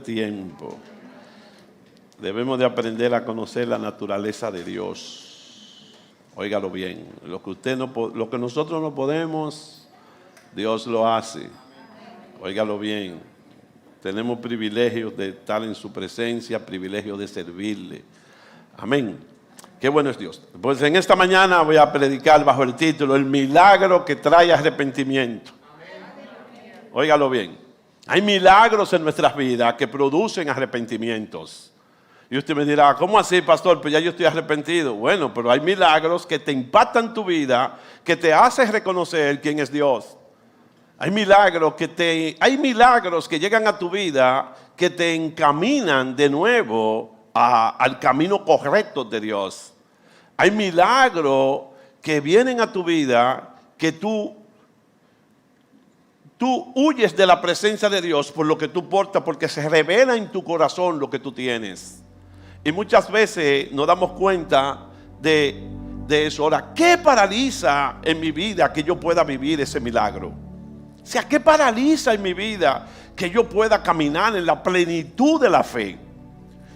tiempo. Debemos de aprender a conocer la naturaleza de Dios. Óigalo bien, lo que nosotros no podemos, Dios lo hace. Óigalo bien, tenemos privilegios de estar en su presencia, privilegios de servirle. Amén. Qué bueno es Dios. Pues en esta mañana voy a predicar bajo el título El milagro que trae arrepentimiento. Óigalo bien. Hay milagros en nuestras vidas que producen arrepentimientos. Y usted me dirá, ¿cómo así, pastor? Pues ya yo estoy arrepentido. Bueno, pero hay milagros que te impactan tu vida, que te hacen reconocer quién es Dios. Hay milagros que llegan a tu vida, que te encaminan de nuevo al camino correcto de Dios. Hay milagros que vienen a tu vida, que tú huyes de la presencia de Dios por lo que tú portas, porque se revela en tu corazón lo que tú tienes. Y muchas veces nos damos cuenta de eso. Ahora, ¿qué paraliza en mi vida que yo pueda vivir ese milagro? O sea, ¿qué paraliza en mi vida que yo pueda caminar en la plenitud de la fe?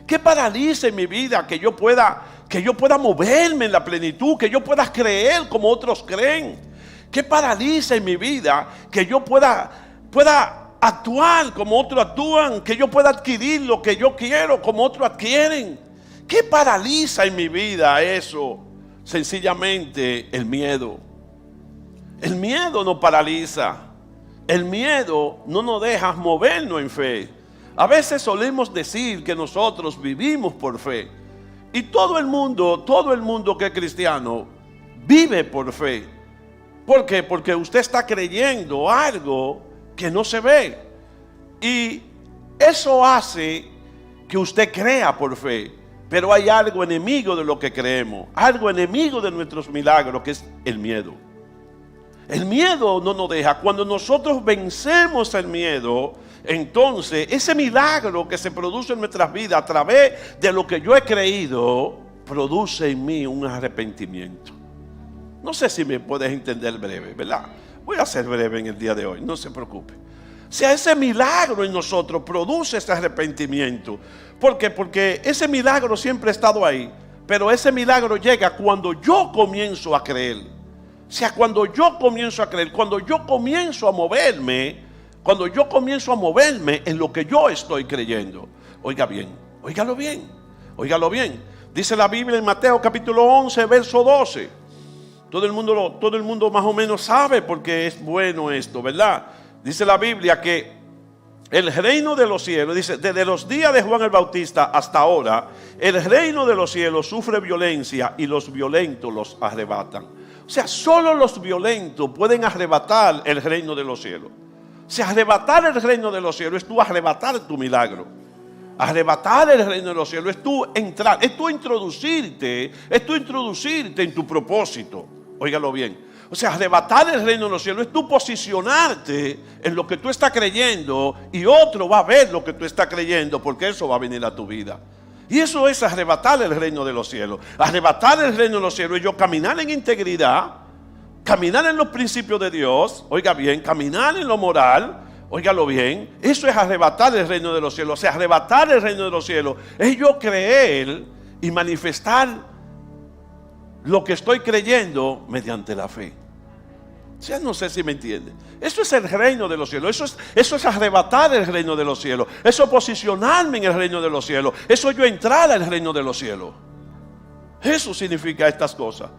¿Qué paraliza en mi vida que yo pueda moverme en la plenitud, que yo pueda creer como otros creen? ¿Qué paraliza en mi vida que yo pueda actuar como otros actúan, que yo pueda adquirir lo que yo quiero como otros adquieren? ¿Qué paraliza en mi vida eso? Sencillamente el miedo. El miedo nos paraliza. El miedo no nos deja movernos en fe. A veces solemos decir que nosotros vivimos por fe. Y todo el mundo que es cristiano vive por fe. ¿Por qué? Porque usted está creyendo algo que no se ve. Y eso hace que usted crea por fe. Pero hay algo enemigo de lo que creemos. Algo enemigo de nuestros milagros, que es el miedo. El miedo no nos deja. Cuando nosotros vencemos el miedo, entonces ese milagro que se produce en nuestras vidas a través de lo que yo he creído, produce en mí un arrepentimiento. No sé si me puedes entender breve, ¿verdad? Voy a ser breve en el día de hoy, no se preocupe. O sea, ese milagro en nosotros produce ese arrepentimiento. ¿Por qué? Porque ese milagro siempre ha estado ahí, pero ese milagro llega cuando yo comienzo a creer. O sea, cuando yo comienzo a creer, cuando yo comienzo a moverme en lo que yo estoy creyendo. Oiga bien, óigalo bien, óigalo bien. Dice la Biblia en Mateo capítulo 11, verso 12. Todo el mundo más o menos sabe porque es bueno esto, ¿verdad? Dice la Biblia que el reino de los cielos, dice, desde los días de Juan el Bautista hasta ahora, el reino de los cielos sufre violencia y los violentos los arrebatan. O sea, solo los violentos pueden arrebatar el reino de los cielos. O sea, arrebatar el reino de los cielos es tú arrebatar tu milagro. Arrebatar el reino de los cielos es tú entrar, es tú introducirte en tu propósito. Óigalo bien. O sea, arrebatar el reino de los cielos es tú posicionarte en lo que tú estás creyendo y otro va a ver lo que tú estás creyendo porque eso va a venir a tu vida. Y eso es arrebatar el reino de los cielos. Arrebatar el reino de los cielos es yo caminar en integridad, caminar en los principios de Dios, oiga bien, caminar en lo moral, óigalo bien. Eso es arrebatar el reino de los cielos. O sea, arrebatar el reino de los cielos es yo creer y manifestar lo que estoy creyendo mediante la fe. O sea, no sé si me entiende. Eso es el reino de los cielos. Eso es arrebatar el reino de los cielos. Eso es posicionarme en el reino de los cielos. Eso es yo entrar al reino de los cielos. Eso significa estas cosas.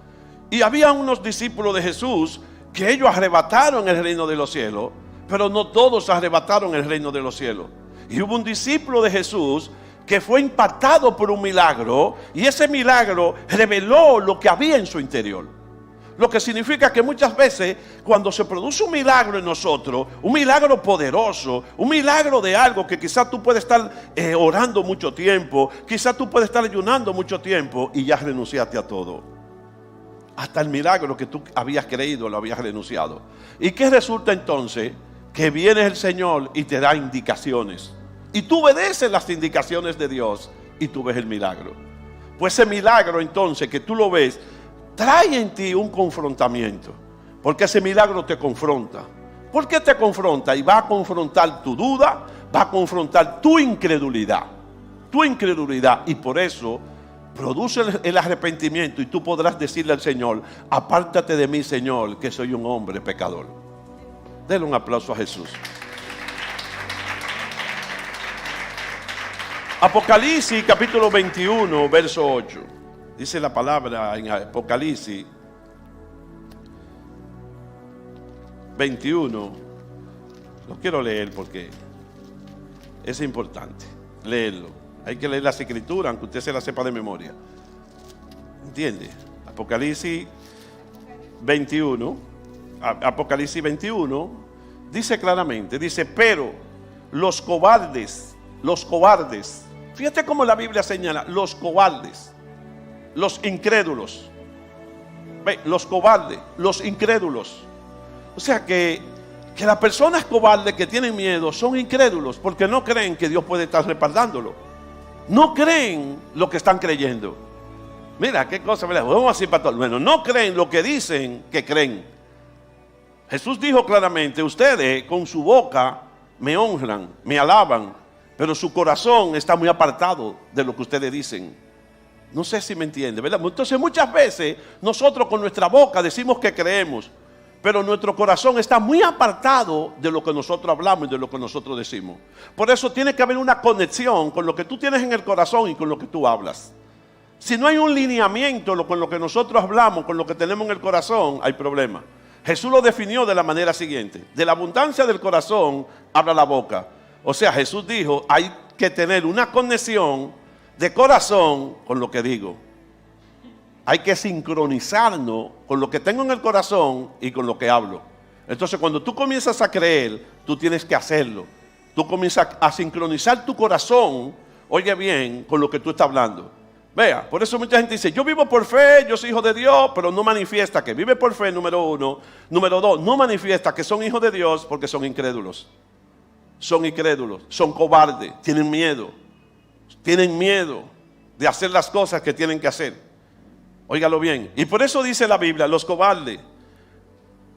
Y había unos discípulos de Jesús que ellos arrebataron el reino de los cielos, pero no todos arrebataron el reino de los cielos. Y hubo un discípulo de Jesús que fue impactado por un milagro, y ese milagro reveló lo que había en su interior. Lo que significa que muchas veces cuando se produce un milagro en nosotros, un milagro poderoso, un milagro de algo que quizás tú puedes estar orando mucho tiempo, quizás tú puedes estar ayunando mucho tiempo y ya renunciaste a todo. Hasta el milagro que tú habías creído lo habías renunciado. ¿Y qué resulta entonces? Que viene el Señor y te da indicaciones. Y tú obedeces las indicaciones de Dios y tú ves el milagro. Pues ese milagro entonces que tú lo ves, trae en ti un confrontamiento. Porque ese milagro te confronta. ¿Por qué te confronta? Y va a confrontar tu duda, va a confrontar tu incredulidad. Tu incredulidad. Y por eso produce el arrepentimiento y tú podrás decirle al Señor: apártate de mí, Señor, que soy un hombre pecador. Denle un aplauso a Jesús. Apocalipsis capítulo 21, verso 8. Dice la palabra en Apocalipsis 21. Lo quiero leer porque es importante leerlo. Hay que leer las escrituras, aunque usted se las sepa de memoria. ¿Entiende? Apocalipsis 21. Apocalipsis 21 dice claramente, dice: pero los cobardes, fíjate cómo la Biblia señala: los cobardes, los incrédulos. Ve, los cobardes, los incrédulos. O sea que las personas cobardes que tienen miedo son incrédulos, porque no creen que Dios puede estar respaldándolo. No creen lo que están creyendo. Mira, qué cosa, ¿verdad? Vamos a decir para todos. Bueno, no creen lo que dicen que creen. Jesús dijo claramente: ustedes con su boca me honran, me alaban, pero su corazón está muy apartado de lo que ustedes dicen. No sé si me entiende, ¿verdad? Entonces muchas veces nosotros con nuestra boca decimos que creemos, pero nuestro corazón está muy apartado de lo que nosotros hablamos y de lo que nosotros decimos. Por eso tiene que haber una conexión con lo que tú tienes en el corazón y con lo que tú hablas. Si no hay un lineamiento con lo que nosotros hablamos, con lo que tenemos en el corazón, hay problema. Jesús lo definió de la manera siguiente: de la abundancia del corazón habla la boca. O sea, Jesús dijo: hay que tener una conexión de corazón con lo que digo. Hay que sincronizarnos con lo que tengo en el corazón y con lo que hablo. Entonces, cuando tú comienzas a creer, tú tienes que hacerlo. Tú comienzas a sincronizar tu corazón, oye bien, con lo que tú estás hablando. Vea, por eso mucha gente dice: yo vivo por fe, yo soy hijo de Dios, pero no manifiesta que vive por fe, número uno. Número dos, no manifiesta que son hijos de Dios porque son incrédulos. Son incrédulos, son cobardes, tienen miedo de hacer las cosas que tienen que hacer. Óigalo bien. Y por eso dice la Biblia: los cobardes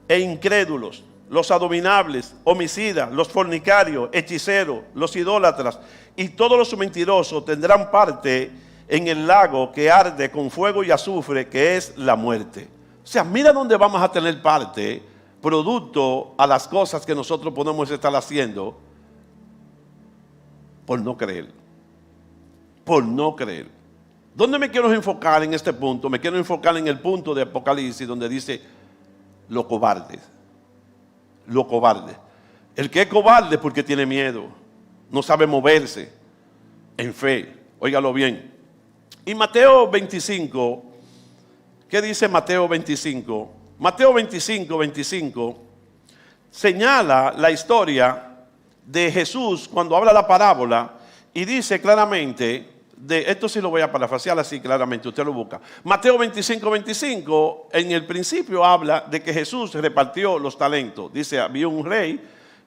e incrédulos, los abominables, homicidas, los fornicarios, hechiceros, los idólatras y todos los mentirosos tendrán parte en el lago que arde con fuego y azufre, que es la muerte. O sea, mira dónde vamos a tener parte, producto a las cosas que nosotros podemos estar haciendo por no creer. Por no creer. ¿Dónde me quiero enfocar en este punto? Me quiero enfocar en el punto de Apocalipsis donde dice: los cobardes. Los cobardes. El que es cobarde es porque tiene miedo, no sabe moverse en fe. Óigalo bien. Y Mateo 25, ¿qué dice Mateo 25? Mateo 25, 25 señala la historia de Jesús cuando habla la parábola y dice claramente, esto sí lo voy a parafrasear así claramente, usted lo busca. Mateo 25, 25, en el principio habla de que Jesús repartió los talentos. Dice: había un rey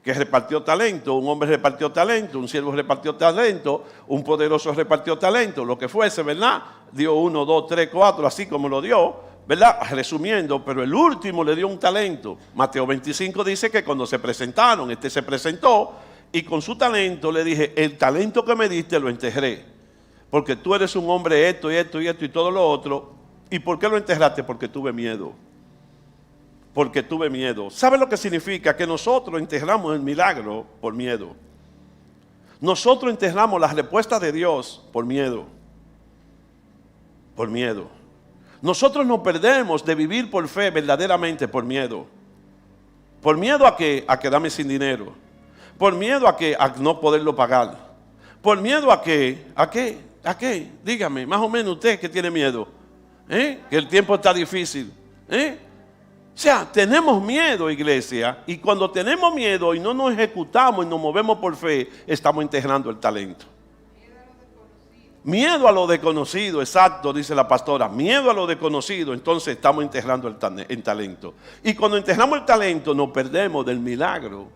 que repartió talento, un hombre repartió talento, un siervo repartió talento, un poderoso repartió talento, lo que fuese, ¿verdad? Dio 1, 2, 3, 4, así como lo dio, ¿verdad? Resumiendo, pero el último le dio un talento. Mateo 25 dice que cuando se presentaron, este se presentó y con su talento le dije: el talento que me diste lo enterré, porque tú eres un hombre esto y esto y esto y todo lo otro. ¿Y por qué lo enterraste? Porque tuve miedo. Porque tuve miedo. ¿Sabe lo que significa? Que nosotros enterramos el milagro por miedo. Nosotros enterramos las respuestas de Dios por miedo. Por miedo. Nosotros nos perdemos de vivir por fe verdaderamente por miedo. ¿Por miedo a qué? A quedarme sin dinero. ¿Por miedo a qué? A no poderlo pagar. ¿Por miedo a qué? ¿A qué? ¿A qué? Dígame, más o menos usted que tiene miedo. Que el tiempo está difícil. O sea, tenemos miedo, iglesia, y cuando tenemos miedo y no nos ejecutamos y nos movemos por fe, estamos integrando el talento. Miedo a lo desconocido, exacto, dice la pastora. Miedo a lo desconocido, entonces estamos integrando el talento. Y cuando integramos el talento, nos perdemos del milagro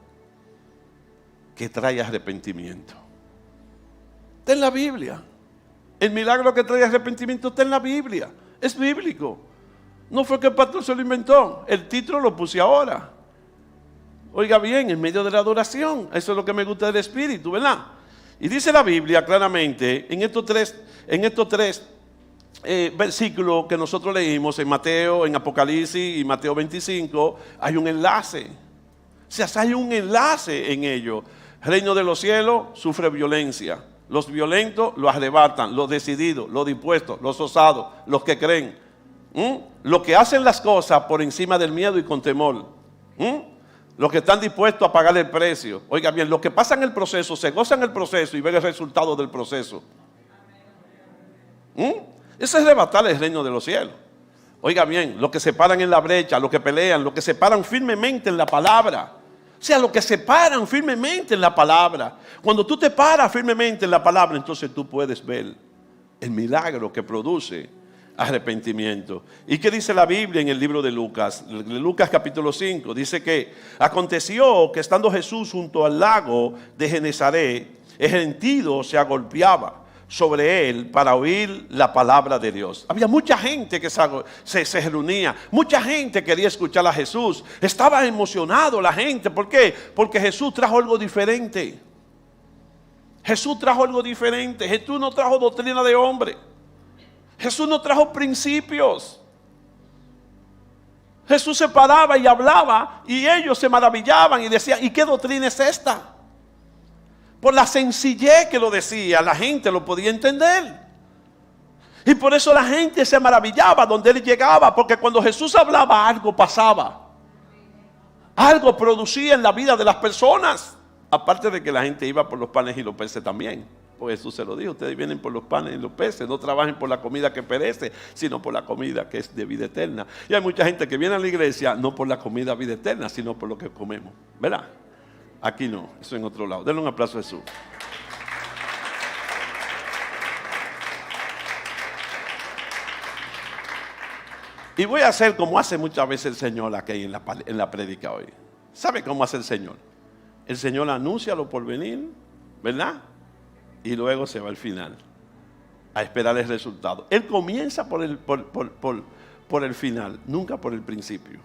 que trae arrepentimiento. Está en la Biblia. El milagro que trae arrepentimiento está en la Biblia. Es bíblico. No fue que el pastor se lo inventó. El título lo puse ahora. Oiga bien, en medio de la adoración. Eso es lo que me gusta del Espíritu, ¿verdad? Y dice la Biblia claramente, en estos tres versículos que nosotros leímos, en Mateo, en Apocalipsis y Mateo 25, hay un enlace. O sea, hay un enlace en ello. Reino de los cielos sufre violencia. Los violentos lo arrebatan, los decididos, los dispuestos, los osados, los que creen. Los que hacen las cosas por encima del miedo y con temor. Los que están dispuestos a pagar el precio. Oiga bien, los que pasan el proceso, se gozan el proceso y ven el resultado del proceso. Ese es arrebatar el reino de los cielos. Oiga bien, los que se paran en la brecha, los que pelean, los que se paran firmemente en la palabra. O sea, los que se paran firmemente en la palabra. Cuando tú te paras firmemente en la palabra, entonces tú puedes ver el milagro que produce arrepentimiento. ¿Y qué dice la Biblia en el libro de Lucas? Lucas capítulo 5 dice que aconteció que estando Jesús junto al lago de Genesaret, el gentío se agolpeaba sobre él para oír la palabra de Dios. Había mucha gente que se reunía, mucha gente quería escuchar a Jesús. Estaba emocionado la gente. ¿Por qué? Porque Jesús trajo algo diferente. Jesús trajo algo diferente. Jesús no trajo doctrina de hombre. Jesús no trajo principios. Jesús se paraba y hablaba y ellos se maravillaban y decían, ¿y qué doctrina es esta? Por la sencillez que lo decía, la gente lo podía entender. Y por eso la gente se maravillaba donde él llegaba, porque cuando Jesús hablaba algo pasaba. Algo producía en la vida de las personas. Aparte de que la gente iba por los panes y los peces también. Pues Jesús se lo dijo, ustedes vienen por los panes y los peces, no trabajen por la comida que perece, sino por la comida que es de vida eterna. Y hay mucha gente que viene a la iglesia no por la comida de vida eterna, sino por lo que comemos, ¿verdad? Aquí no, eso en otro lado. Denle un aplauso a Jesús. Y voy a hacer como hace muchas veces el Señor aquí en la prédica hoy. ¿Sabe cómo hace el Señor? El Señor anuncia lo por venir, ¿verdad? Y luego se va al final a esperar el resultado. Él comienza por el final, nunca por el principio.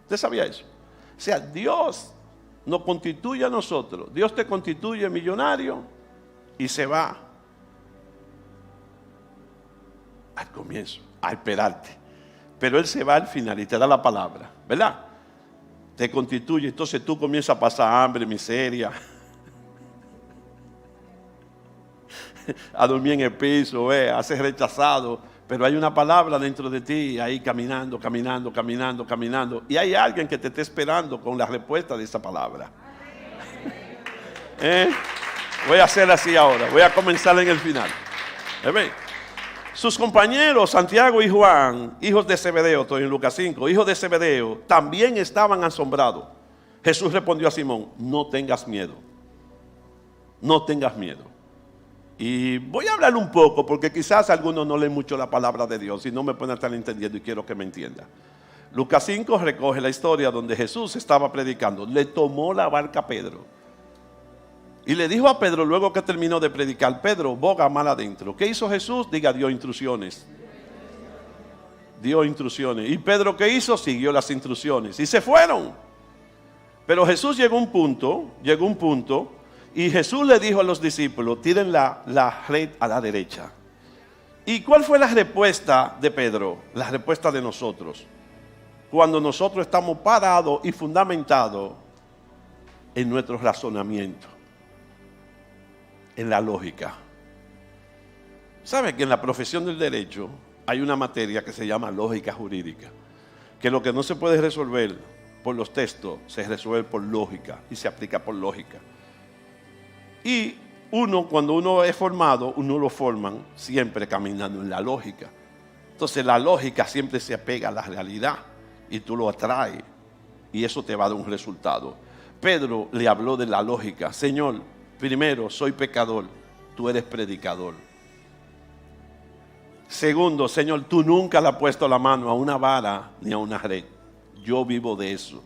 ¿Usted sabía eso? O sea, Dios nos constituye a nosotros. Dios te constituye millonario y se va al comienzo, a esperarte. Pero Él se va al final y te da la palabra, ¿verdad? Te constituye, entonces tú comienzas a pasar hambre, miseria, a dormir en el piso, a ser rechazado, pero hay una palabra dentro de ti, ahí caminando, y hay alguien que te está esperando con la respuesta de esa palabra. Voy a hacer así ahora, voy a comenzar en el final. Sus compañeros Santiago y Juan, hijos de Zebedeo, estoy en Lucas 5, hijos de Zebedeo, también estaban asombrados. Jesús respondió a Simón, no tengas miedo, no tengas miedo. Y voy a hablar un poco porque quizás algunos no leen mucho la palabra de Dios y no me pueden estar entendiendo y quiero que me entiendan. Lucas 5 recoge la historia donde Jesús estaba predicando. Le tomó la barca a Pedro y le dijo a Pedro luego que terminó de predicar, Pedro, boga mal adentro. ¿Qué hizo Jesús? Diga, dio instrucciones. Dio instrucciones. ¿Y Pedro qué hizo? Siguió las instrucciones y se fueron. Pero Jesús llegó a un punto y Jesús le dijo a los discípulos, tiren la red a la derecha. ¿Y cuál fue la respuesta de Pedro? La respuesta de nosotros. Cuando nosotros estamos parados y fundamentados en nuestro razonamiento, en la lógica. ¿Sabe que en la profesión del derecho hay una materia que se llama lógica jurídica? Que lo que no se puede resolver por los textos se resuelve por lógica y se aplica por lógica. Y cuando uno es formado, uno lo forman siempre caminando en la lógica. Entonces la lógica siempre se apega a la realidad y tú lo atraes y eso te va a dar un resultado. Pedro le habló de la lógica. Señor, primero, soy pecador, tú eres predicador. Segundo, Señor, tú nunca le has puesto la mano a una vara ni a una red. Yo vivo de eso.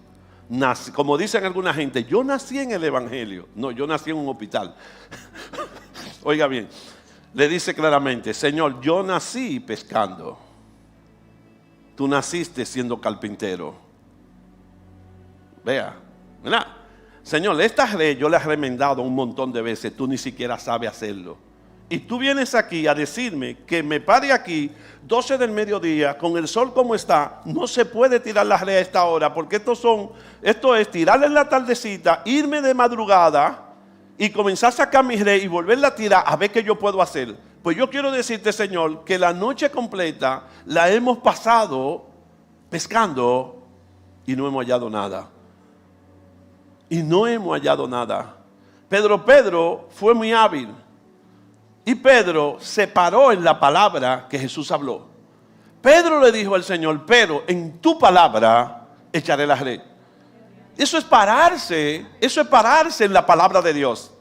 Como dicen alguna gente, yo nací en el evangelio. No, yo nací en un hospital. Oiga bien, le dice claramente, Señor, yo nací pescando. Tú naciste siendo carpintero. Vea, ¿verdad? Señor, esta red yo la he remendado un montón de veces, tú ni siquiera sabes hacerlo. Y tú vienes aquí a decirme que me pare aquí 12 del mediodía con el sol como está. No se puede tirar la red a esta hora porque esto es tirarla en la tardecita, irme de madrugada y comenzar a sacar mi red y volverla a tirar a ver qué yo puedo hacer. Pues yo quiero decirte, Señor, que la noche completa la hemos pasado pescando y no hemos hallado nada. Y no hemos hallado nada. Pedro fue muy hábil. Y Pedro se paró en la palabra que Jesús habló. Pedro le dijo al Señor, pero en tu palabra echaré la red. Eso es pararse en la palabra de Dios.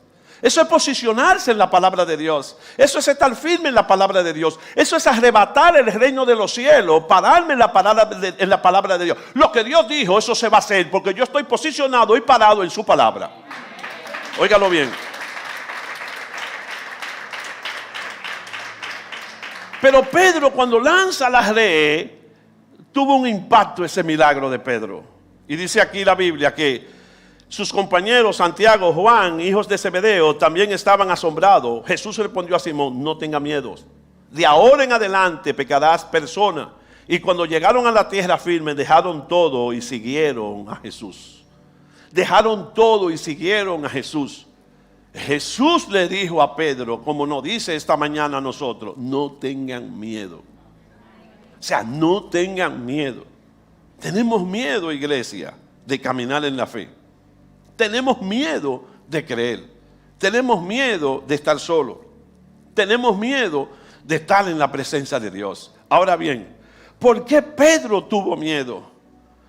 Eso es posicionarse en la palabra de Dios. Eso es estar firme en la palabra de Dios. Eso es arrebatar el reino de los cielos, pararme en la palabra de Dios. Lo que Dios dijo, eso se va a hacer, porque yo estoy posicionado y parado en su palabra. Óigalo bien. Pero Pedro, cuando lanza la red, tuvo un impacto ese milagro de Pedro. Y dice aquí la Biblia que sus compañeros Santiago, Juan, hijos de Zebedeo, también estaban asombrados. Jesús respondió a Simón, no tenga miedo. De ahora en adelante pecarás persona. Y cuando llegaron a la tierra firme, dejaron todo y siguieron a Jesús. Dejaron todo y siguieron a Jesús. Jesús le dijo a Pedro, como nos dice esta mañana a nosotros, no tengan miedo. O sea, no tengan miedo. Tenemos miedo, iglesia, de caminar en la fe. Tenemos miedo de creer. Tenemos miedo de estar solos. Tenemos miedo de estar en la presencia de Dios. Ahora bien, ¿por qué Pedro tuvo miedo?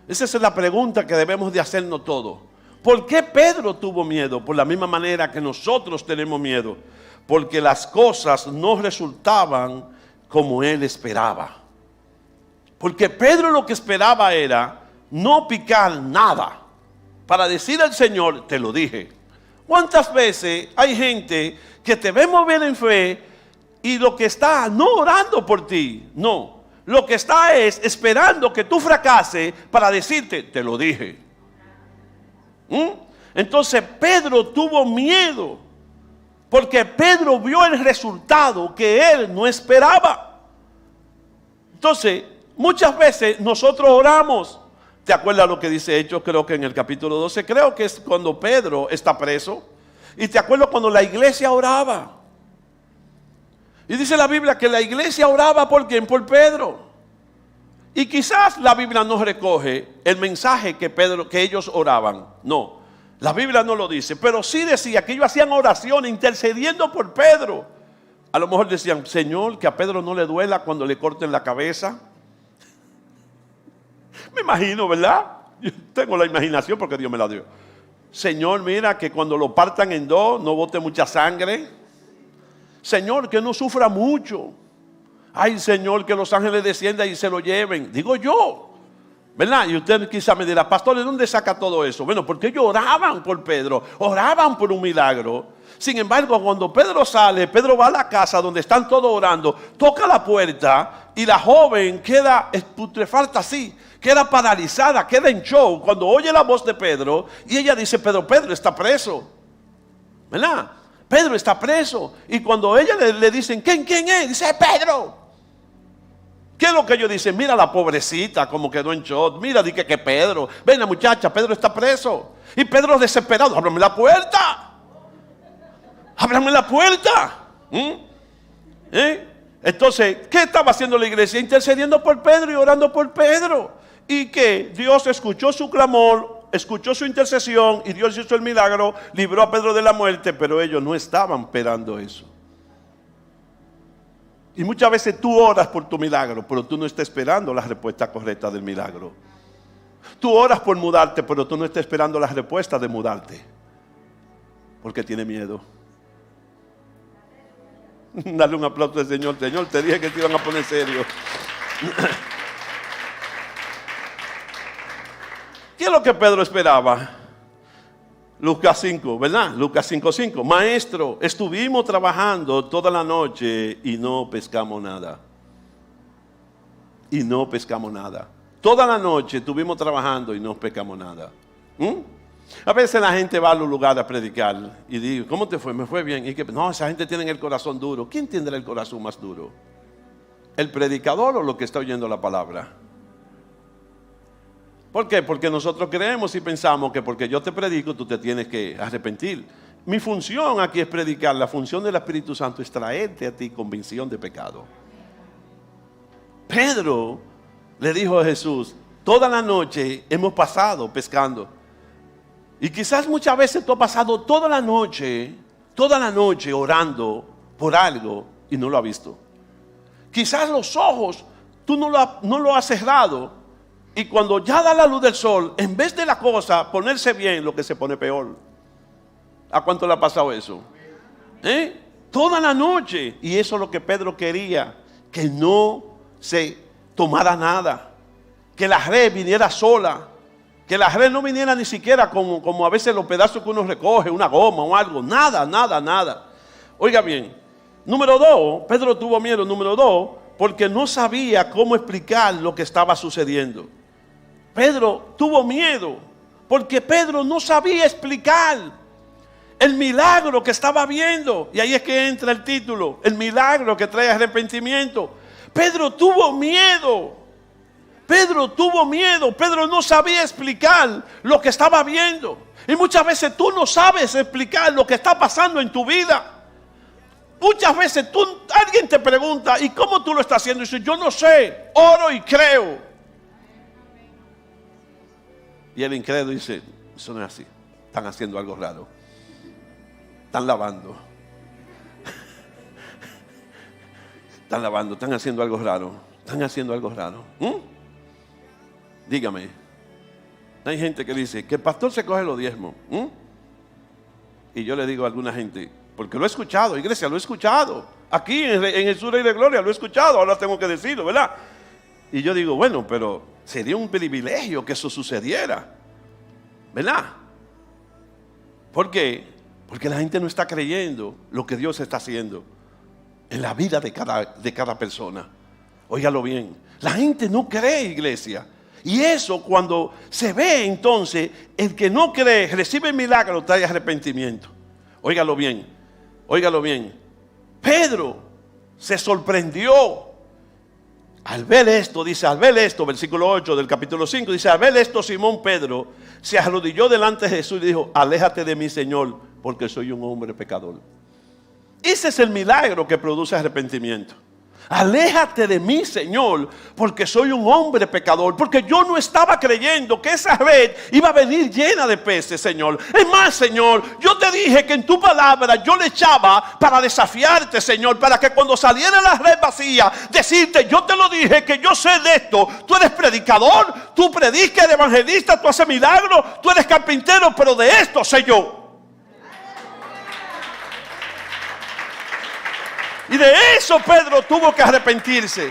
Esa es la pregunta que debemos de hacernos todos. ¿Por qué Pedro tuvo miedo? Por la misma manera que nosotros tenemos miedo. Porque las cosas no resultaban como él esperaba. Porque Pedro lo que esperaba era no picar nada. Para decir al Señor, te lo dije. ¿Cuántas veces hay gente que te ve mover en fe y lo que está no orando por ti? No, lo que está es esperando que tú fracases para decirte, te lo dije. Entonces Pedro tuvo miedo porque Pedro vio el resultado que él no esperaba. Entonces, muchas veces nosotros oramos. ¿Te acuerdas lo que dice Hechos? Creo que en el capítulo 12, creo que es cuando Pedro está preso. Y te acuerdas cuando la iglesia oraba. Y dice la Biblia que la iglesia oraba ¿por quién? Por Pedro. Y quizás la Biblia no recoge el mensaje que ellos oraban. No, la Biblia no lo dice. Pero sí decía que ellos hacían oración intercediendo por Pedro. A lo mejor decían, Señor, que a Pedro no le duela cuando le corten la cabeza. Me imagino, ¿verdad? Yo tengo la imaginación porque Dios me la dio. Señor, mira que cuando lo partan en dos no bote mucha sangre. Señor, que no sufra mucho. Ay, Señor, que los ángeles desciendan y se lo lleven. Digo yo, ¿verdad? Y usted quizá me dirá, pastor, ¿de dónde saca todo eso? Bueno, porque ellos oraban por Pedro, oraban por un milagro. Sin embargo, cuando Pedro sale, Pedro va a la casa donde están todos orando, toca la puerta y la joven queda putrefacta así, queda paralizada, queda en shock cuando oye la voz de Pedro y ella dice, Pedro está preso, ¿verdad? Pedro está preso. Y cuando ella le dicen, ¿quién es? Dice, Pedro. ¿Qué es lo que ellos dicen? Mira la pobrecita como quedó en shock. Mira, di que Pedro, ven la muchacha, Pedro está preso. Y Pedro desesperado, ábrame la puerta. Ábrame la puerta. Entonces, ¿qué estaba haciendo la iglesia? Intercediendo por Pedro y orando por Pedro. Y que Dios escuchó su clamor, escuchó su intercesión y Dios hizo el milagro, libró a Pedro de la muerte, pero ellos no estaban esperando eso. Y muchas veces tú oras por tu milagro, pero tú no estás esperando la respuesta correcta del milagro. Tú oras por mudarte, pero tú no estás esperando la respuesta de mudarte, porque tiene miedo. Dale un aplauso al Señor. Señor, te dije que te iban a poner serio. ¿Qué es lo que Pedro esperaba? Lucas 5, ¿verdad? Lucas 5:5. Maestro, estuvimos trabajando toda la noche y no pescamos nada. Y no pescamos nada. Toda la noche estuvimos trabajando y no pescamos nada. A veces la gente va a los lugares a predicar y digo, ¿cómo te fue? Me fue bien. Y que no, esa gente tiene el corazón duro. ¿Quién tendrá el corazón más duro? ¿El predicador o lo que está oyendo la palabra? ¿Por qué? Porque nosotros creemos y pensamos que porque yo te predico tú te tienes que arrepentir. Mi función aquí es predicar. La función del Espíritu Santo es traerte a ti convicción de pecado. Pedro le dijo a Jesús, toda la noche hemos pasado pescando. Y quizás muchas veces tú has pasado toda la noche orando por algo y no lo has visto. Quizás los ojos tú no lo has cerrado. Y cuando ya da la luz del sol, en vez de la cosa ponerse bien, lo que se pone peor. ¿A cuánto le ha pasado eso? Toda la noche. Y eso es lo que Pedro quería, que no se tomara nada, que la red viniera sola, que la red no viniera ni siquiera como a veces los pedazos que uno recoge, una goma o algo, nada. Oiga bien, número 2, Pedro tuvo miedo, número 2, porque no sabía cómo explicar lo que estaba sucediendo. Pedro tuvo miedo porque Pedro no sabía explicar el milagro que estaba viendo. Y ahí es que entra el título, el milagro que trae arrepentimiento. Pedro tuvo miedo. Pedro no sabía explicar lo que estaba viendo. Y muchas veces tú no sabes explicar lo que está pasando en tu vida. Muchas veces alguien te pregunta, ¿y cómo tú lo estás haciendo? Y dices, yo no sé, oro y creo. Y el incrédulo dice, eso no es así, están haciendo algo raro. Están lavando. Están haciendo algo raro. Dígame. Hay gente que dice que el pastor se coge los diezmos. Y yo le digo a alguna gente, porque lo he escuchado, iglesia, lo he escuchado. Aquí en el Sur de Gloria lo he escuchado, ahora tengo que decirlo, ¿verdad? Y yo digo, bueno, pero sería un privilegio que eso sucediera, ¿verdad? ¿Por qué? Porque la gente no está creyendo lo que Dios está haciendo en la vida de cada persona. Óigalo bien, la gente no cree, iglesia. Y eso cuando se ve entonces, el que no cree, recibe el milagro, trae arrepentimiento. Óigalo bien. Pedro se sorprendió al ver esto, versículo 8 del capítulo 5, dice, al ver esto Simón Pedro se arrodilló delante de Jesús y dijo, aléjate de mí, Señor, porque soy un hombre pecador. Ese es el milagro que produce arrepentimiento. Aléjate de mí, Señor, porque soy un hombre pecador. Porque yo no estaba creyendo que esa red iba a venir llena de peces, Señor. Es más, Señor, yo te dije que en tu palabra yo le echaba para desafiarte, Señor, para que cuando saliera la red vacía, decirte, yo te lo dije que yo sé de esto. Tú eres predicador, tú predicas, eres evangelista, tú haces milagros, tú eres carpintero, pero de esto sé yo. Y de eso Pedro tuvo que arrepentirse.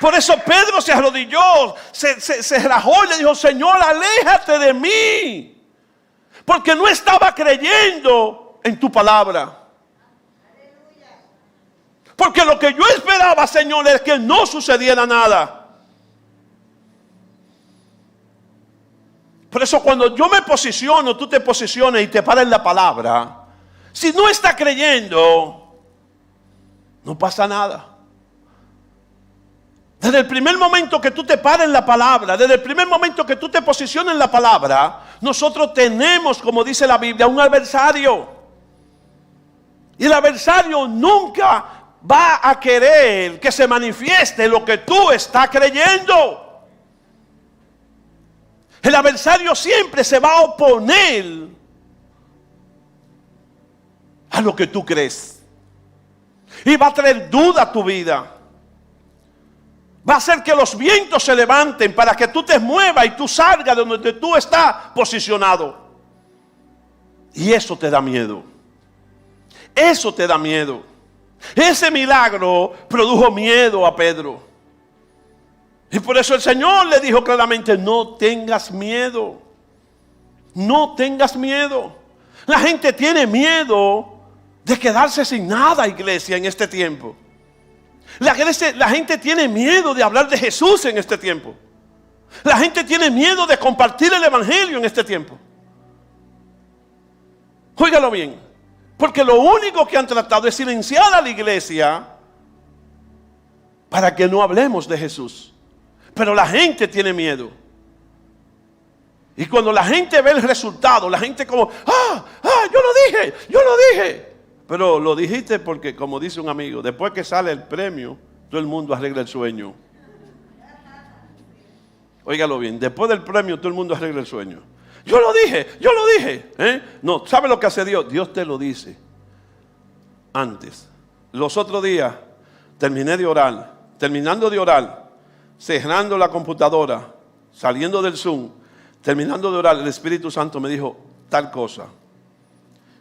Por eso Pedro se arrodilló, se rajó y le dijo, Señor, aléjate de mí. Porque no estaba creyendo en tu palabra. Porque lo que yo esperaba, Señor, es que no sucediera nada. Por eso cuando yo me posiciono, tú te posicionas y te paras en la palabra. Si no está creyendo, no pasa nada. Desde el primer momento que tú te paras en la palabra, desde el primer momento que tú te posicionas en la palabra, nosotros tenemos, como dice la Biblia, un adversario. Y el adversario nunca va a querer que se manifieste lo que tú estás creyendo. El adversario siempre se va a oponer a lo que tú crees. Y va a traer duda a tu vida. Va a hacer que los vientos se levanten para que tú te muevas y tú salgas de donde tú estás posicionado. Y eso te da miedo. Eso te da miedo. Ese milagro produjo miedo a Pedro. Y por eso el Señor le dijo claramente, no tengas miedo. No tengas miedo. La gente tiene miedo de quedarse sin nada, iglesia, en este tiempo. La gente tiene miedo de hablar de Jesús en este tiempo. La gente tiene miedo de compartir el evangelio en este tiempo. Óigalo bien. Porque lo único que han tratado es silenciar a la iglesia para que no hablemos de Jesús. Pero la gente tiene miedo. Y cuando la gente ve el resultado, la gente como, yo lo dije. Pero lo dijiste porque, como dice un amigo, después que sale el premio, todo el mundo arregla el sueño. Óigalo bien, después del premio todo el mundo arregla el sueño. Yo lo dije. No, ¿sabe lo que hace Dios? Dios te lo dice antes. Los otros días terminando de orar, cerrando la computadora, saliendo del Zoom, terminando de orar, el Espíritu Santo me dijo tal cosa.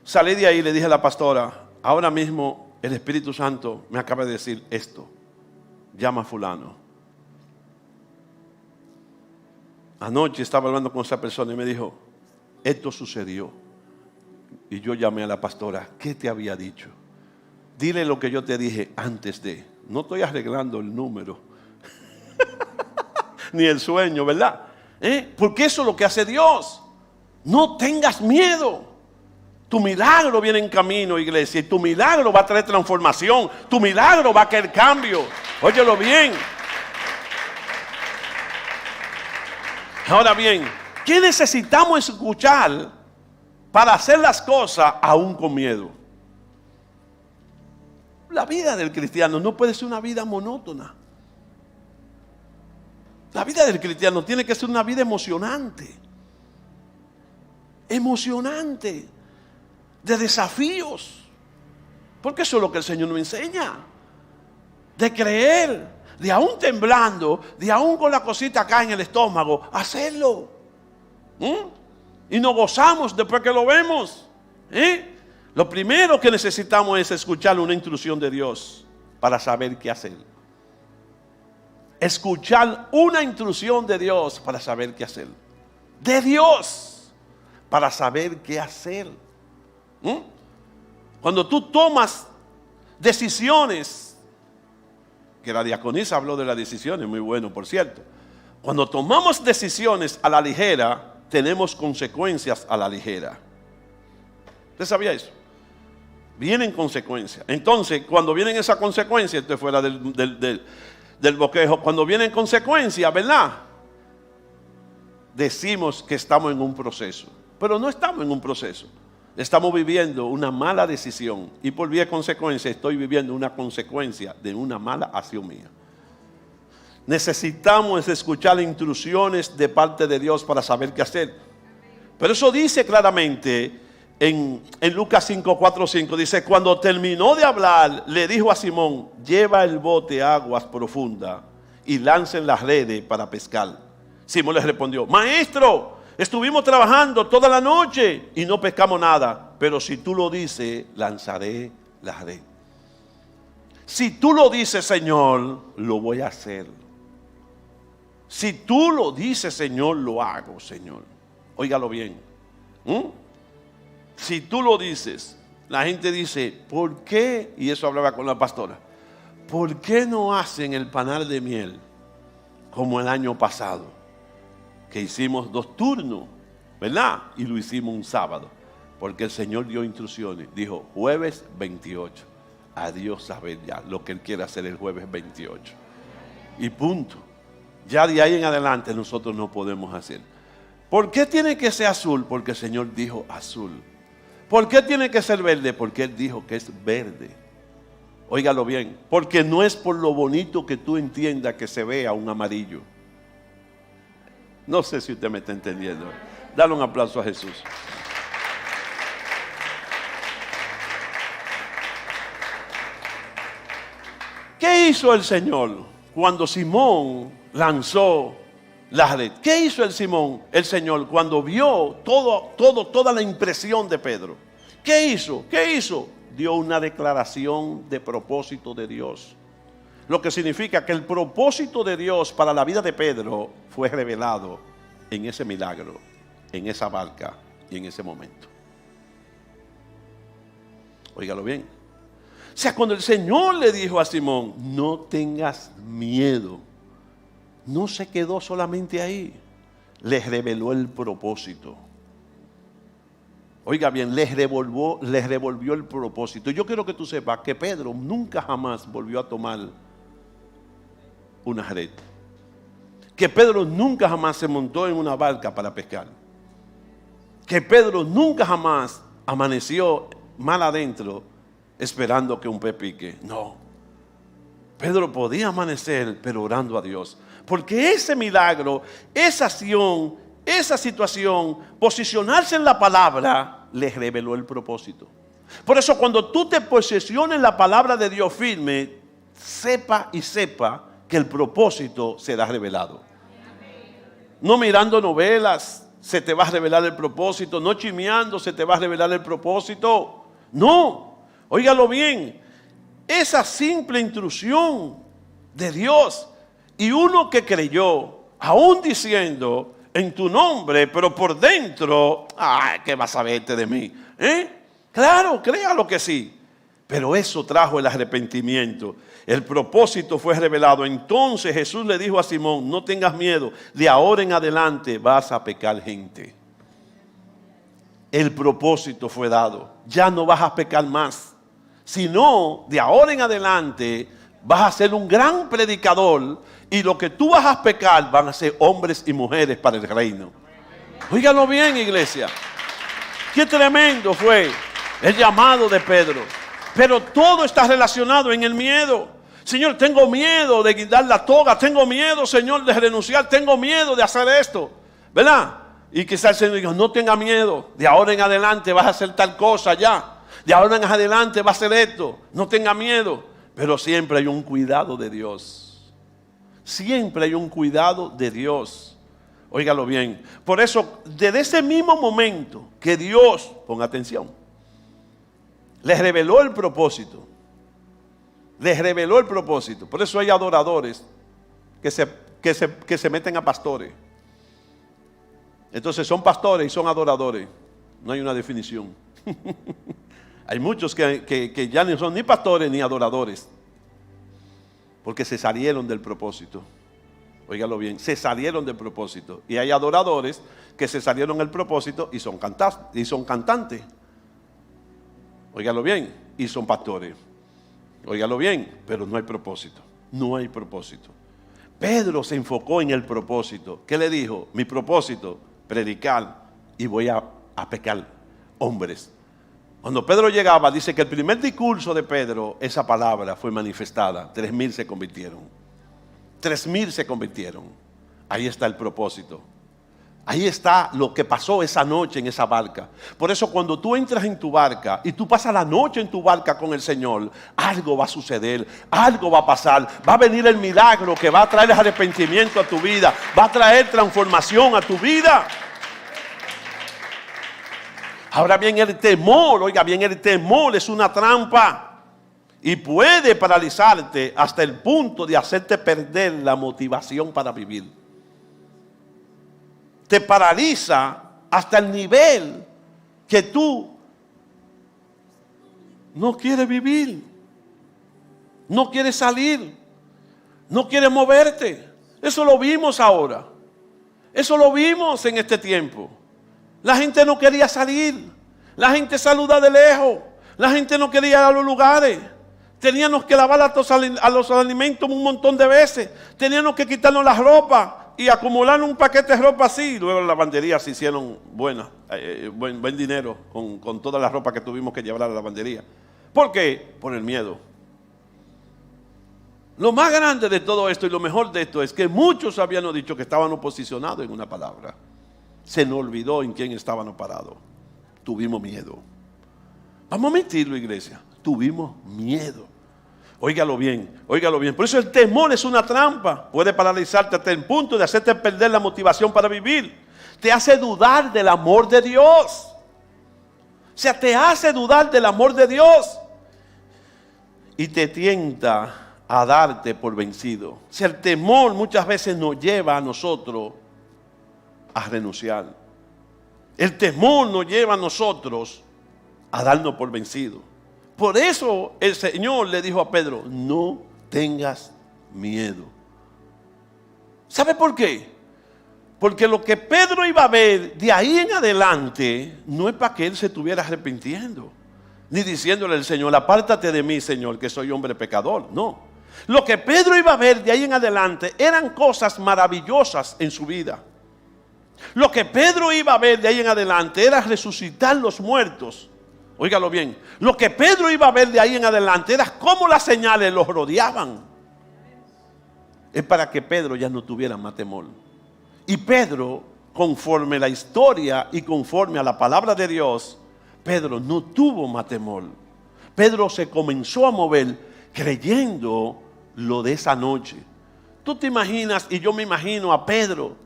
Salí de ahí y le dije a la pastora, ahora mismo el Espíritu Santo me acaba de decir esto. Llama a fulano. Anoche estaba hablando con esa persona y me dijo, esto sucedió. Y yo llamé a la pastora, ¿qué te había dicho? Dile lo que yo te dije antes de. No estoy arreglando el número. Ni el sueño, ¿verdad? Porque eso es lo que hace Dios. No tengas miedo. Tu milagro viene en camino, iglesia. Y tu milagro va a traer transformación. Tu milagro va a traer cambio. Óyelo bien. Ahora bien, ¿qué necesitamos escuchar para hacer las cosas aún con miedo? La vida del cristiano no puede ser una vida monótona. La vida del cristiano tiene que ser una vida emocionante. Emocionante. De desafíos. Porque eso es lo que el Señor nos enseña. De creer, de aún temblando, de aún con la cosita acá en el estómago, hacerlo. Y nos gozamos después que lo vemos. Lo primero que necesitamos es escuchar una instrucción de Dios para saber qué hacer. Escuchar una instrucción de Dios para saber qué hacer. De Dios para saber qué hacer. Cuando tú tomas decisiones, que la diaconisa habló de las decisiones, muy bueno por cierto. Cuando tomamos decisiones a la ligera, tenemos consecuencias a la ligera. ¿Usted sabía eso? Vienen consecuencias. Entonces, cuando vienen esas consecuencias, esto es fuera del bosquejo, cuando vienen consecuencias, ¿verdad? Decimos que estamos en un proceso, pero no estamos en un proceso. Estamos viviendo una mala decisión y por vía de consecuencia estoy viviendo una consecuencia de una mala acción mía. Necesitamos escuchar instrucciones de parte de Dios para saber qué hacer. Pero eso dice claramente en Lucas 5, 4, 5. Dice, cuando terminó de hablar, le dijo a Simón, lleva el bote a aguas profundas y lancen las redes para pescar. Simón le respondió, maestro, estuvimos trabajando toda la noche y no pescamos nada, pero si tú lo dices, lanzaré la red. Si tú lo dices, Señor, lo voy a hacer. Si tú lo dices, Señor, lo hago, Señor. Óigalo bien. Si tú lo dices, la gente dice, ¿por qué? Y eso hablaba con la pastora. ¿Por qué no hacen el panal de miel como el año pasado? Que hicimos 2 turnos, ¿verdad? Y lo hicimos un sábado. Porque el Señor dio instrucciones. Dijo, jueves 28. A Dios saber ya lo que Él quiere hacer el jueves 28. Y punto. Ya de ahí en adelante nosotros no podemos hacer. ¿Por qué tiene que ser azul? Porque el Señor dijo azul. ¿Por qué tiene que ser verde? Porque Él dijo que es verde. Óigalo bien. Porque no es por lo bonito que tú entiendas que se vea un amarillo. No sé si usted me está entendiendo. Dale un aplauso a Jesús. ¿Qué hizo el Señor cuando Simón lanzó la red? ¿Qué hizo el Señor cuando vio toda la impresión de Pedro? ¿Qué hizo? Dio una declaración de propósito de Dios. Lo que significa que el propósito de Dios para la vida de Pedro fue revelado en ese milagro, en esa barca y en ese momento. Óigalo bien. O sea, cuando el Señor le dijo a Simón, no tengas miedo, no se quedó solamente ahí, le reveló el propósito. Oiga bien, les revolvió el propósito. Yo quiero que tú sepas que Pedro nunca jamás volvió a tomar una red. Que Pedro nunca jamás se montó en una barca para pescar. Que Pedro nunca jamás amaneció mal adentro esperando que un pez pique. No. Pedro podía amanecer, pero orando a Dios. Porque ese milagro, esa acción, esa situación, posicionarse en la palabra, les reveló el propósito. Por eso cuando tú te posiciones en la palabra de Dios firme, sepa que el propósito será revelado. No mirando novelas se te va a revelar el propósito. No chismeando se te va a revelar el propósito. No, óigalo bien. Esa simple instrucción de Dios. Y uno que creyó, aún diciendo en tu nombre, pero por dentro, ay, ¿qué vas a verte de mí? Claro, créalo que sí. Pero eso trajo el arrepentimiento. El propósito fue revelado. Entonces Jesús le dijo a Simón, no tengas miedo, de ahora en adelante vas a pecar gente. El propósito fue dado. Ya no vas a pecar más, sino de ahora en adelante vas a ser un gran predicador y lo que tú vas a pecar van a ser hombres y mujeres para el reino. Óiganlo bien, iglesia. Qué tremendo fue el llamado de Pedro. Pero todo está relacionado en el miedo. Señor, tengo miedo de guindar la toga. Tengo miedo, Señor, de renunciar. Tengo miedo de hacer esto. ¿Verdad? Y quizás el Señor diga, no tenga miedo. De ahora en adelante vas a hacer tal cosa ya. De ahora en adelante vas a hacer esto. No tenga miedo. Pero siempre hay un cuidado de Dios. Siempre hay un cuidado de Dios. Óigalo bien. Por eso, desde ese mismo momento que Dios, ponga atención, les reveló el propósito. Les reveló el propósito. Por eso hay adoradores que se meten a pastores. Entonces son pastores y son adoradores. No hay una definición. Hay muchos que ya no son ni pastores ni adoradores. Porque se salieron del propósito. Óigalo bien, se salieron del propósito. Y hay adoradores que se salieron del propósito y son cantantes. Óigalo bien, y son pastores. Óigalo bien, pero no hay propósito. No hay propósito. Pedro se enfocó en el propósito. ¿Qué le dijo? Mi propósito, predicar y voy a pecar hombres. Cuando Pedro llegaba, dice que el primer discurso de Pedro, esa palabra fue manifestada. 3,000 se convirtieron. 3,000 se convirtieron. Ahí está el propósito. Ahí está lo que pasó esa noche en esa barca. Por eso cuando tú entras en tu barca y tú pasas la noche en tu barca con el Señor, algo va a suceder, algo va a pasar. Va a venir el milagro que va a traer arrepentimiento a tu vida, va a traer transformación a tu vida. Ahora bien, el temor, oiga bien, el temor es una trampa y puede paralizarte hasta el punto de hacerte perder la motivación para vivir. Te paraliza hasta el nivel que tú no quieres vivir, no quieres salir, no quieres moverte. Eso lo vimos ahora. Eso lo vimos en este tiempo. La gente no quería salir. La gente saluda de lejos. La gente no quería ir a los lugares. Teníamos que lavar a los alimentos un montón de veces. Teníamos que quitarnos las ropas y acumular un paquete de ropa así. Luego las lavanderías se hicieron buenas, buen dinero con toda la ropa que tuvimos que llevar a la lavandería. ¿Por qué? Por el miedo. Lo más grande de todo esto y lo mejor de esto es que muchos habían dicho que estaban posicionados en una palabra. Se nos olvidó en quién estábamos parados. Tuvimos miedo. Vamos a mentirlo, iglesia. Tuvimos miedo. Óigalo bien, óigalo bien. Por eso el temor es una trampa. Puede paralizarte hasta el punto de hacerte perder la motivación para vivir. Te hace dudar del amor de Dios. O sea, te hace dudar del amor de Dios. Y te tienta a darte por vencido. O sea, el temor muchas veces nos lleva a nosotros a renunciar. El temor nos lleva a nosotros a darnos por vencido. Por eso el Señor le dijo a Pedro, no tengas miedo. ¿Sabe por qué? Porque lo que Pedro iba a ver de ahí en adelante no es para que él se estuviera arrepintiendo, ni diciéndole al Señor, apártate de mí, Señor, que soy hombre pecador. No. Lo que Pedro iba a ver de ahí en adelante eran cosas maravillosas en su vida. Lo que Pedro iba a ver de ahí en adelante era resucitar los muertos. Óigalo bien. Lo que Pedro iba a ver de ahí en adelante era cómo las señales los rodeaban. Es para que Pedro ya no tuviera más temor. Y Pedro, conforme la historia y conforme a la palabra de Dios, Pedro no tuvo más temor. Pedro se comenzó a mover creyendo lo de esa noche. Tú te imaginas, y yo me imagino a Pedro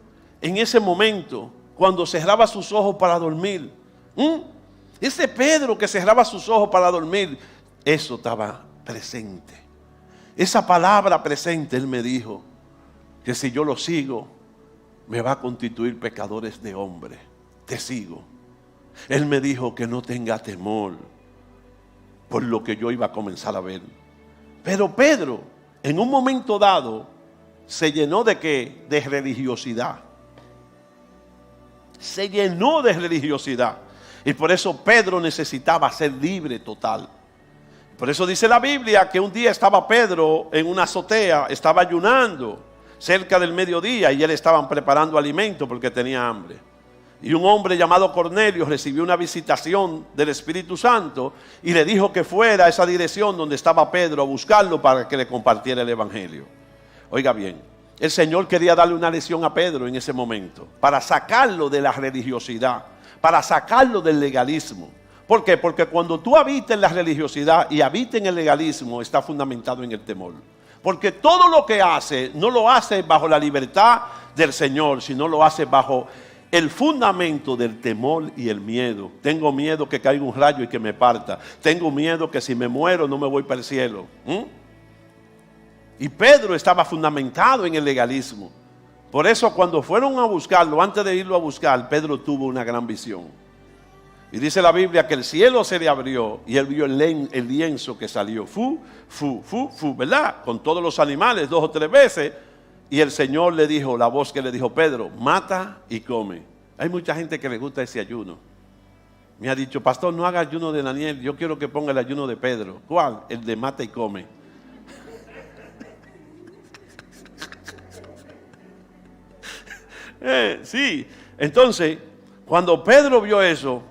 en ese momento, cuando cerraba sus ojos para dormir. Ese Pedro que cerraba sus ojos para dormir, eso estaba presente. Esa palabra presente, él me dijo que si yo lo sigo, me va a constituir pecadores de hombre. Te sigo. Él me dijo que no tenga temor por lo que yo iba a comenzar a ver. Pero Pedro, en un momento dado, se llenó de ¿qué? De religiosidad. Se llenó de religiosidad. Y por eso Pedro necesitaba ser libre total. Por eso dice la Biblia que un día estaba Pedro en una azotea, estaba ayunando cerca del mediodía y él estaban preparando alimento porque tenía hambre. Y un hombre llamado Cornelio recibió una visitación del Espíritu Santo y le dijo que fuera a esa dirección donde estaba Pedro a buscarlo para que le compartiera el Evangelio. Oiga bien, el Señor quería darle una lección a Pedro en ese momento para sacarlo de la religiosidad, para sacarlo del legalismo. ¿Por qué? Porque cuando tú habitas en la religiosidad y habitas en el legalismo, está fundamentado en el temor. Porque todo lo que hace, no lo hace bajo la libertad del Señor, sino lo hace bajo el fundamento del temor y el miedo. Tengo miedo que caiga un rayo y que me parta. Tengo miedo que si me muero no me voy para el cielo. Y Pedro estaba fundamentado en el legalismo. Por eso cuando fueron a buscarlo, antes de irlo a buscar, Pedro tuvo una gran visión. Y dice la Biblia que el cielo se le abrió y él vio el lienzo que salió. ¿Verdad? Con todos los animales 2 o 3 veces. Y el Señor le dijo, la voz que le dijo, Pedro, mata y come. Hay mucha gente que le gusta ese ayuno. Me ha dicho, pastor, no haga ayuno de Daniel, yo quiero que ponga el ayuno de Pedro. ¿Cuál? El de mata y come. Sí, entonces, cuando Pedro vio eso,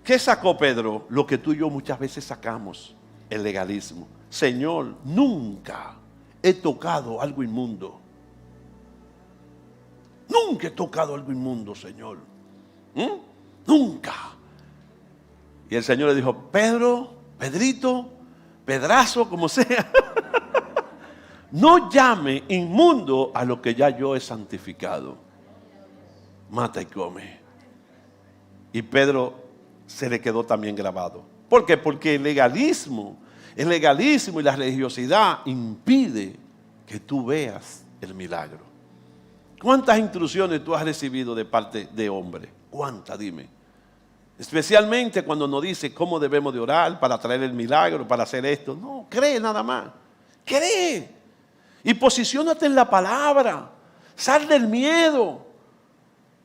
¿qué sacó Pedro? Lo que tú y yo muchas veces sacamos, el legalismo. Señor, nunca he tocado algo inmundo. Nunca he tocado algo inmundo, Señor. Nunca. Y el Señor le dijo, Pedro, Pedrito, Pedrazo, como sea. No llame inmundo a lo que ya yo he santificado. Mata y come. Y Pedro se le quedó también grabado. ¿Por qué? Porque el legalismo y la religiosidad impide que tú veas el milagro. ¿Cuántas instrucciones tú has recibido de parte de hombre? ¿Cuántas? Dime. Especialmente cuando nos dice cómo debemos de orar para traer el milagro, para hacer esto. No, cree nada más. Cree. Y posiciónate en la palabra. Sal del miedo.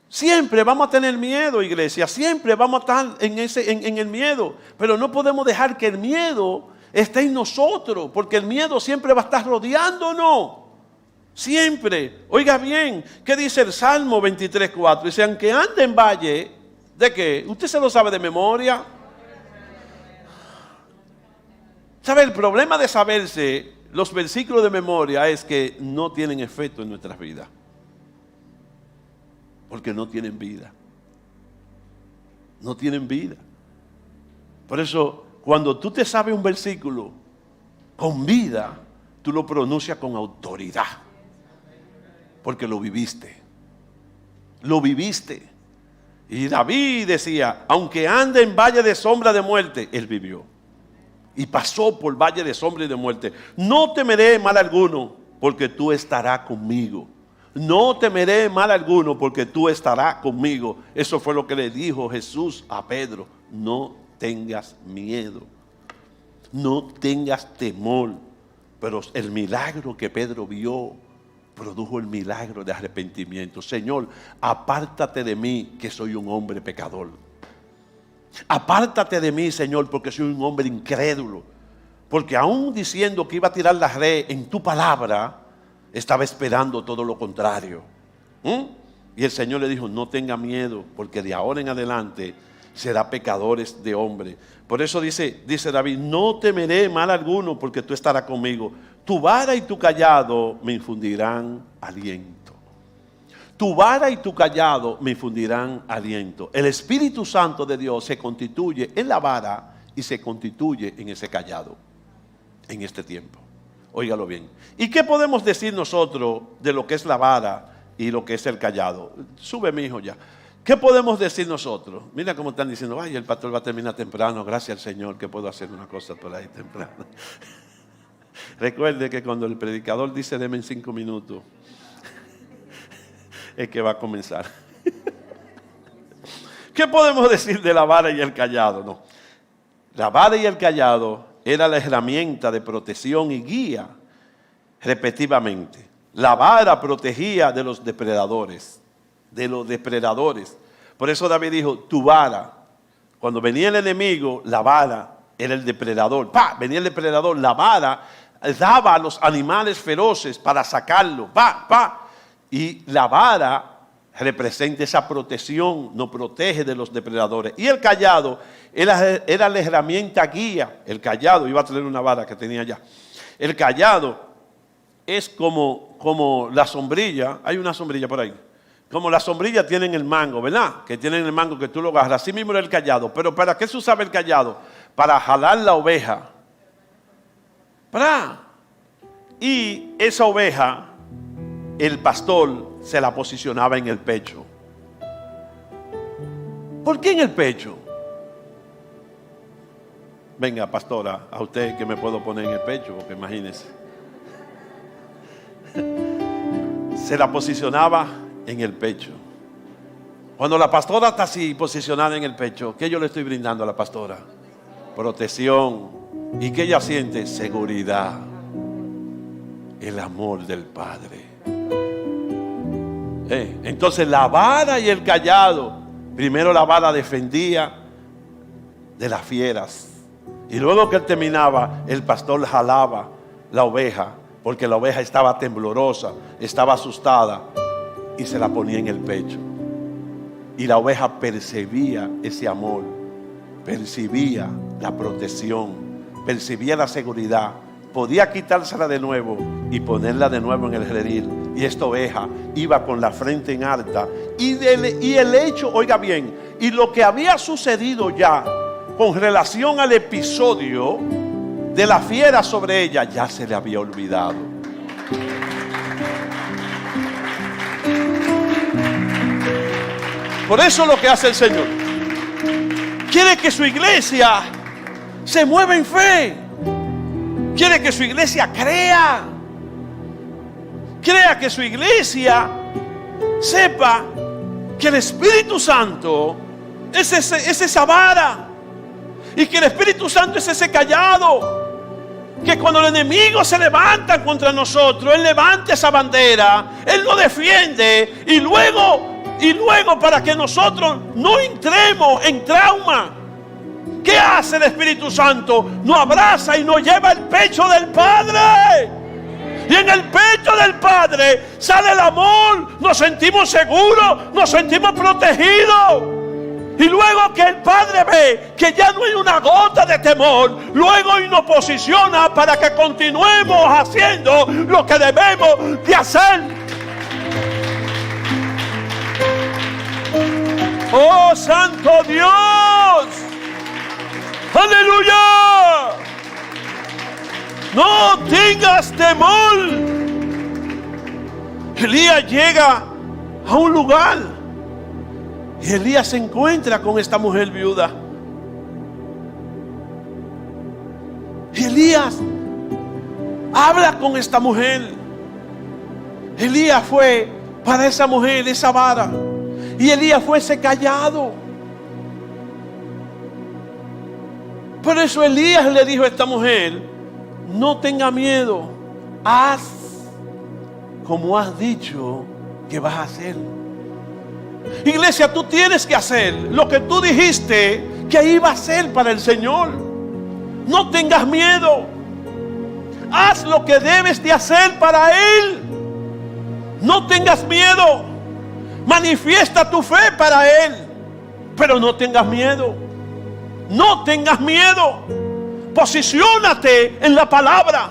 Siempre vamos a tener miedo, iglesia. Siempre vamos a estar en el miedo. Pero no podemos dejar que el miedo esté en nosotros. Porque el miedo siempre va a estar rodeándonos. Siempre. Oiga bien, ¿qué dice el Salmo 23:4? Dice, aunque ande en valle, ¿de qué? ¿Usted se lo sabe de memoria? ¿Sabe? El problema de saberse los versículos de memoria es que no tienen efecto en nuestras vidas. Porque no tienen vida. No tienen vida. Por eso, cuando tú te sabes un versículo con vida, tú lo pronuncias con autoridad. Porque lo viviste. Lo viviste. Y David decía, aunque ande en valle de sombra de muerte, él vivió. Y pasó por valle de sombra y de muerte. No temeré mal alguno, porque tú estarás conmigo. No temeré mal alguno, porque tú estarás conmigo. Eso fue lo que le dijo Jesús a Pedro. No tengas miedo. No tengas temor. Pero el milagro que Pedro vio produjo el milagro de arrepentimiento. Señor, apártate de mí, que soy un hombre pecador. Apártate de mí, Señor, porque soy un hombre incrédulo. Porque aún diciendo que iba a tirar la red en tu palabra, estaba esperando todo lo contrario. Y el Señor le dijo, no tenga miedo, porque de ahora en adelante será pecadores de hombre. Por eso dice David, no temeré mal alguno, porque tú estarás conmigo. Tu vara y tu callado me infundirán aliento. Tu vara y tu callado me infundirán aliento. El Espíritu Santo de Dios se constituye en la vara y se constituye en ese callado en este tiempo. Óigalo bien. ¿Y qué podemos decir nosotros de lo que es la vara y lo que es el callado? Sube, mi hijo, ya. ¿Qué podemos decir nosotros? Mira cómo están diciendo, ay, el pastor va a terminar temprano, gracias al Señor que puedo hacer una cosa por ahí temprano. Recuerde que cuando el predicador dice, deme en 5 minutos, es que va a comenzar. ¿Qué podemos decir de la vara y el callado? No. La vara y el callado era la herramienta de protección y guía respectivamente. La vara protegía de los depredadores. Por eso David dijo, tu vara. Cuando venía el enemigo, la vara era el depredador. Venía el depredador, la vara daba a los animales feroces para sacarlo. Y la vara representa esa protección, nos protege de los depredadores. Y el callado era la herramienta guía. El callado, iba a tener una vara que tenía allá. El callado es como la sombrilla. Hay una sombrilla por ahí. Como la sombrilla tienen el mango, ¿verdad? Que tienen el mango que tú lo agarras. Así mismo era el callado. Pero ¿para qué se usaba el callado? Para jalar la oveja. Y esa oveja, el pastor se la posicionaba en el pecho. ¿Por qué en el pecho? Venga, pastora, a usted que me puedo poner en el pecho, porque imagínese. Se la posicionaba en el pecho. Cuando la pastora está así posicionada en el pecho, ¿qué yo le estoy brindando a la pastora? Protección. ¿Y qué ella siente? Seguridad. El amor del Padre. Entonces la vara y el callado, primero la vara defendía de las fieras, y luego que él terminaba, el pastor jalaba la oveja, porque la oveja estaba temblorosa, estaba asustada, y se la ponía en el pecho. Y la oveja percibía ese amor, percibía la protección, percibía la seguridad. Podía quitársela de nuevo y ponerla de nuevo en el redil. Y esta oveja iba con la frente en alta. Y el hecho, oiga bien, y lo que había sucedido ya con relación al episodio de la fiera sobre ella, ya se le había olvidado. Por eso lo que hace el Señor, quiere que su iglesia se mueva en fe. Quiere que su iglesia crea que su iglesia sepa que el Espíritu Santo es esa vara, y que el Espíritu Santo es ese callado, que cuando el enemigo se levanta contra nosotros, Él levanta esa bandera, Él lo defiende, y luego para que nosotros no entremos en trauma, ¿qué hace el Espíritu Santo? Nos abraza y nos lleva al pecho del Padre. Y en el pecho del Padre sale el amor. Nos sentimos seguros, nos sentimos protegidos. Y luego que el Padre ve que ya no hay una gota de temor, luego Él nos posiciona para que continuemos haciendo lo que debemos de hacer. ¡Oh, Santo Dios! ¡Aleluya! No tengas temor. Elías llega a un lugar y Elías se encuentra con esta mujer viuda. Y Elías habla con esta mujer. Elías fue para esa mujer esa vara, y Elías fue ese callado. Por eso Elías le dijo a esta mujer, no tenga miedo, haz como has dicho que vas a hacer. Iglesia, tú tienes que hacer lo que tú dijiste que iba a hacer para el Señor. No tengas miedo. Haz lo que debes de hacer para Él. No tengas miedo. Manifiesta tu fe para Él. Pero no tengas miedo. No tengas miedo. Posiciónate en la palabra.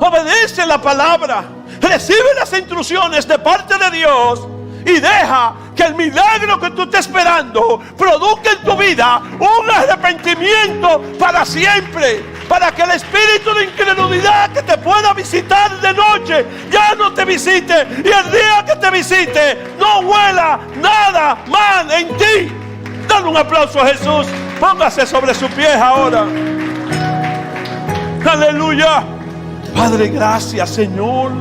Obedece la palabra. Recibe las instrucciones de parte de Dios. Y deja que el milagro que tú estás esperando produzca en tu vida un arrepentimiento para siempre. Para que el espíritu de incredulidad que te pueda visitar de noche ya no te visite. Y el día que te visite no huela nada mal en ti. Dale un aplauso a Jesús. Póngase sobre sus pies ahora. Aleluya. Padre, gracias, Señor.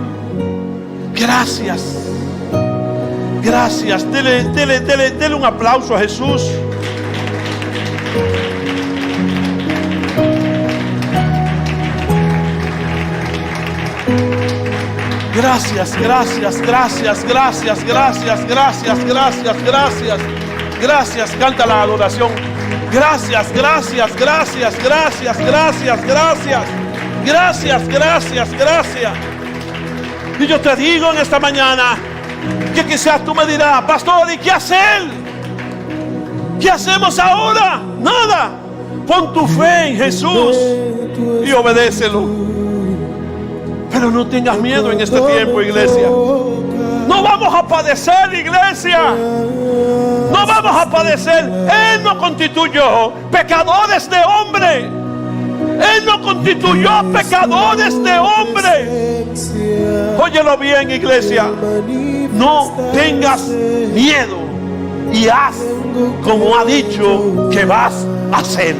Gracias. Gracias. Dele un aplauso a Jesús. Gracias, gracias, gracias, gracias, gracias, gracias, gracias, gracias. Gracias, canta la adoración. Gracias, gracias, gracias, gracias, gracias, gracias. Gracias, gracias, gracias. Y yo te digo en esta mañana que quizás tú me dirás, pastor, ¿y qué hacer? ¿Qué hacemos ahora? Nada. Pon tu fe en Jesús y obedécelo. Pero no tengas miedo en este tiempo, iglesia. No vamos a padecer, iglesia. No vamos a padecer. Él nos constituyó pecadores de hombre. Él nos constituyó pecadores de hombre. Óyelo bien, iglesia. No tengas miedo y haz como ha dicho que vas a hacer.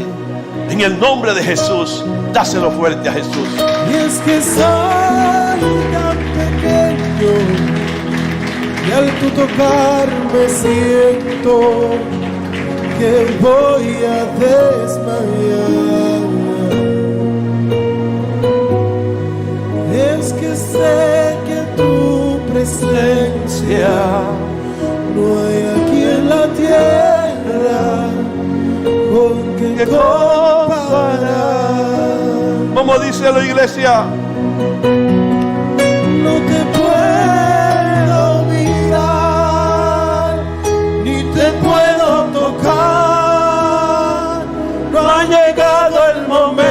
En el nombre de Jesús, dáselo fuerte a Jesús. Y es que soy tan pequeño y al tu tocarme siento que voy a desmayar. Es que sé que tu presencia no hay aquí en la tierra con que comparar. Como dice la iglesia, no te puedo mirar, ni te puedo tocar, no ha llegado el momento.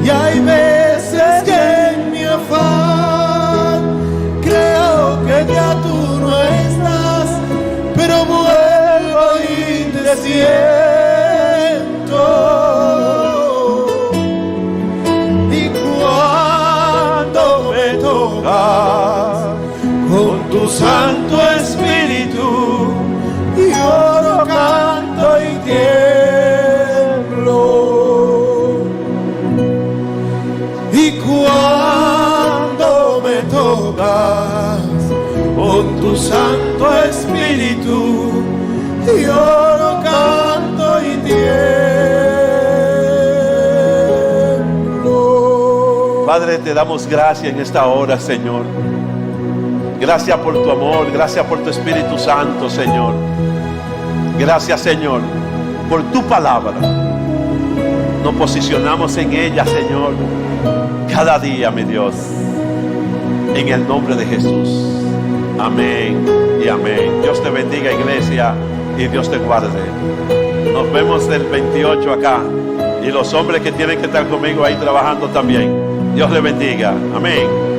Y hay veces que en mi afán creo que ya tú no estás, pero vuelvo y te siento. Con tu Santo Espíritu yo canto y tiemblo. Y cuando me tocas con tu Santo Espíritu yo canto y tiemblo. Padre, te damos gracias en esta hora, Señor. Gracias por tu amor, gracias por tu Espíritu Santo, Señor. Gracias, Señor, por tu palabra. Nos posicionamos en ella, Señor, cada día, mi Dios. En el nombre de Jesús. Amén y amén. Dios te bendiga, iglesia, y Dios te guarde. Nos vemos el 28 acá. Y los hombres que tienen que estar conmigo ahí trabajando también. Dios les bendiga. Amén.